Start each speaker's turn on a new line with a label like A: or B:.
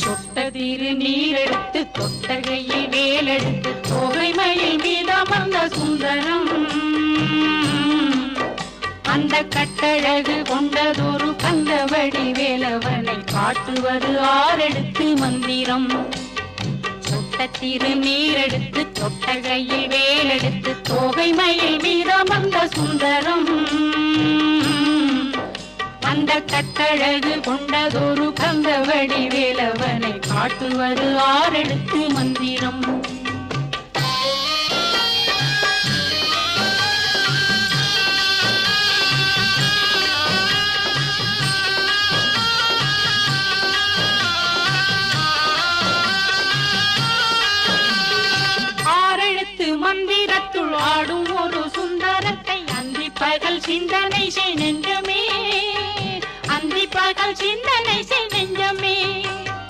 A: சொட்ட திரு நீரெடுத்து தொட்டகையில் வேலெடுத்து தொகைமையில் மீதமர்ந்த சுந்தரம் அந்த கட்டழகு கொண்டதொரு கந்தவடி வேலவனை காட்டுவது ஆரெடுத்து மந்திரம். சொட்ட திரு நீரெடுத்து தொட்டகையில் வேலெடுத்து தொகைமையில் மீதமர்ந்த சுந்தரம் அந்த கட்டழகு கொண்டதொரு கந்தவடி வேலவனை காட்டுவது ஆரெடுத்து மந்திரம். ஆரெழுத்து மந்திரத்துள் ஆடும் ஒரு சுந்தரத்தை அந்தி பகல் சிந்தனை செய் நெஞ்சம்